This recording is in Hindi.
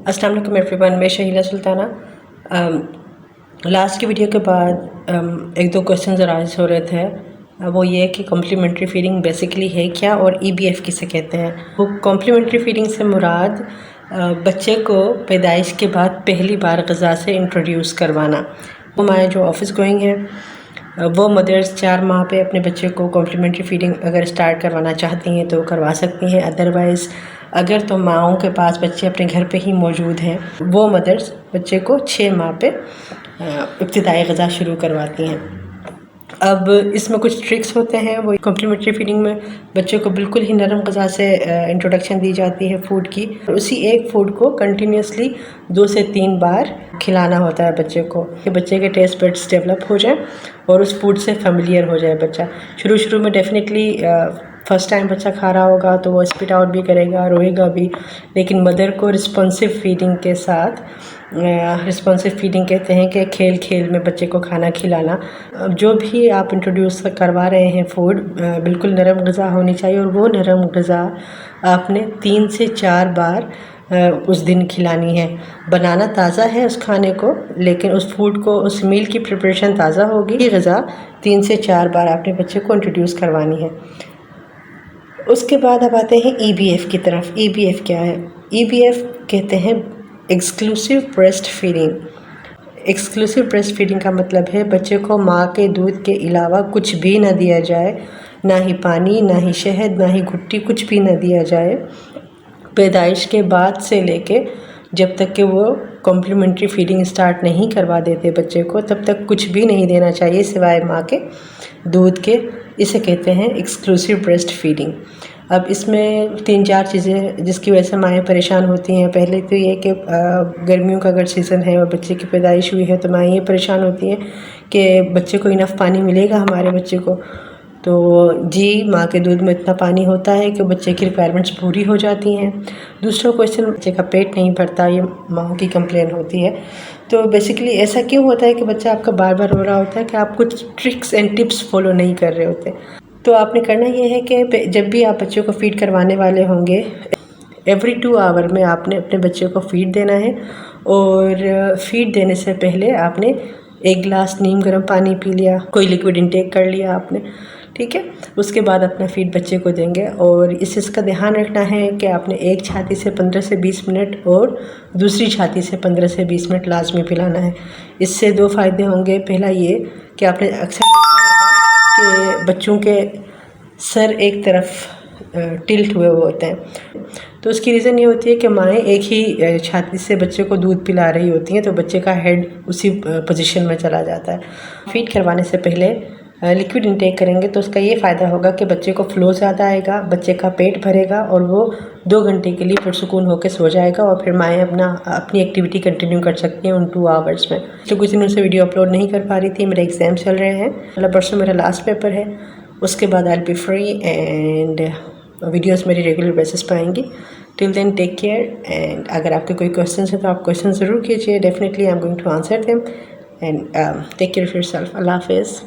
अस्सलाम वालेकुम एवरीवन, मैं शहीला सुल्ताना। लास्ट की वीडियो के बाद एक दो क्वेश्चन राइज हो रहे थे। वो ये कि कॉम्प्लीमेंट्री फीडिंग बेसिकली है क्या और ईबीएफ किसे कहते हैं। वो कॉम्प्लीमेंट्री फीडिंग से मुराद बच्चे को पैदाइश के बाद पहली बार ग़िज़ा से इंट्रोड्यूस करवाना। वो माएँ जो ऑफिस गोइंग हैं वो मदर्स 4 माह पे अपने बच्चे को कॉम्प्लीमेंट्री फीडिंग अगर स्टार्ट करवाना चाहती हैं तो करवा सकती हैं। अदरवाइज़ अगर तो माओं के पास बच्चे अपने घर पे ही मौजूद हैं वो मदर्स बच्चे को 6 माह पे इब्तिदाई ग़िज़ा शुरू करवाती हैं। अब इसमें कुछ ट्रिक्स होते हैं। वो कॉम्प्लीमेंट्री फीडिंग में बच्चे को बिल्कुल ही नरम ग़िज़ा से इंट्रोडक्शन दी जाती है फूड की। उसी एक फूड को कंटिन्यूसली 2 से 3 बार खिलाना होता है बच्चे को कि बच्चे के टेस्ट बड्स डेवलप हो जाए और उस फूड से फेमिलियर हो जाए बच्चा। शुरू में डेफिनेटली फ़र्स्ट टाइम बच्चा खा रहा होगा तो वो स्पिट आउट भी करेगा, रोएगा भी, लेकिन मदर को रिस्पॉन्सिव फीडिंग के साथ, रिस्पॉन्सिव फीडिंग कहते हैं कि खेल खेल में बच्चे को खाना खिलाना। जो भी आप इंट्रोड्यूस करवा रहे हैं फूड बिल्कुल नरम ग़िज़ा होनी चाहिए और वो नरम ग़िज़ा आपने 3 से 4 बार उस दिन खिलानी है। बनाना ताज़ा है उस खाने को, लेकिन उस फूड को, उस मील की प्रिपरेशन ताज़ा होगी। ये ग़िज़ा 3 से 4 बार आपने बच्चे को इंट्रोड्यूस करवानी है। उसके बाद अब आते हैं ईबीएफ की तरफ। ईबीएफ क्या है? ईबीएफ कहते हैं exclusive breast feeding. Exclusive breast feeding का मतलब है बच्चे को माँ के दूध के अलावा कुछ भी ना दिया जाए, ना ही पानी, ना ही शहद, ना ही घुट्टी, कुछ भी ना दिया जाए। पैदाइश के बाद से लेके जब तक कि वो कॉम्प्लीमेंट्री फीडिंग स्टार्ट नहीं करवा देते बच्चे को, तब तक कुछ भी नहीं देना चाहिए सिवाय माँ के दूध के। इसे कहते हैं एक्सक्लूसिव ब्रेस्ट फीडिंग। अब इसमें 3-4 चीज़ें जिसकी वजह से माएँ परेशान होती हैं। पहले तो ये कि गर्मियों का अगर सीज़न है और बच्चे की पैदाइश हुई है तो माएँ ये परेशान होती हैं कि बच्चे को इनफ पानी मिलेगा हमारे बच्चे को। तो जी, माँ के दूध में इतना पानी होता है कि बच्चे की रिक्वायरमेंट्स पूरी हो जाती हैं। दूसरा क्वेश्चन, बच्चे का पेट नहीं भरता, ये माँ की कंप्लेन होती है। तो बेसिकली ऐसा क्यों होता है कि बच्चा आपका बार बार रो रहा होता है कि आप कुछ ट्रिक्स एंड टिप्स फॉलो नहीं कर रहे होते। तो आपने करना ये है कि जब भी आप बच्चों को फ़ीड करवाने वाले होंगे, एवरी 2 आवर में आपने अपने बच्चे को फ़ीड देना है और फ़ीड देने से पहले आपने 1 गिलास नीम गर्म पानी पी लिया, कोई लिक्विड इंटेक कर लिया आपने, ठीक है। उसके बाद अपना फ़ीड बच्चे को देंगे और इस चीज़ का ध्यान रखना है कि आपने एक छाती से 15 से 20 मिनट और दूसरी छाती से 15 से 20 मिनट लाजमी पिलाना है। इससे 2 फ़ायदे होंगे। पहला ये कि आपने अक्सर देखा होगा कि बच्चों के सर एक तरफ टिल्ट हुए होते हैं, तो उसकी रीज़न ये होती है कि माएँ एक ही छाती से बच्चे को दूध पिला रही होती हैं, तो बच्चे का हेड उसी पोजीशन में चला जाता है। फ़ीड करवाने से पहले लिक्विड इंटेक करेंगे तो उसका ये फ़ायदा होगा कि बच्चे को फ़्लो ज़्यादा आएगा, बच्चे का पेट भरेगा और वो 2 घंटे के लिए पुरसुकून होकर सो जाएगा और फिर माएँ अपनी एक्टिविटी कंटिन्यू कर सकती हैं उन 2 आवर्स में। तो कुछ दिनों से वीडियो अपलोड नहीं कर पा रही थी, मेरे एग्ज़ाम चल रहे हैं। मतलब परसों मेरा लास्ट पेपर है, उसके बाद I will be free and videos मेरी रेगुलर बेसिस पर आएंगी। Till then take care. And अगर आपके कोई क्वेश्चन है तो आप क्वेश्चन ज़रूर कीजिए। Definitely I am going to answer them and take care of yourself. अल्लाह हाफ़िज़।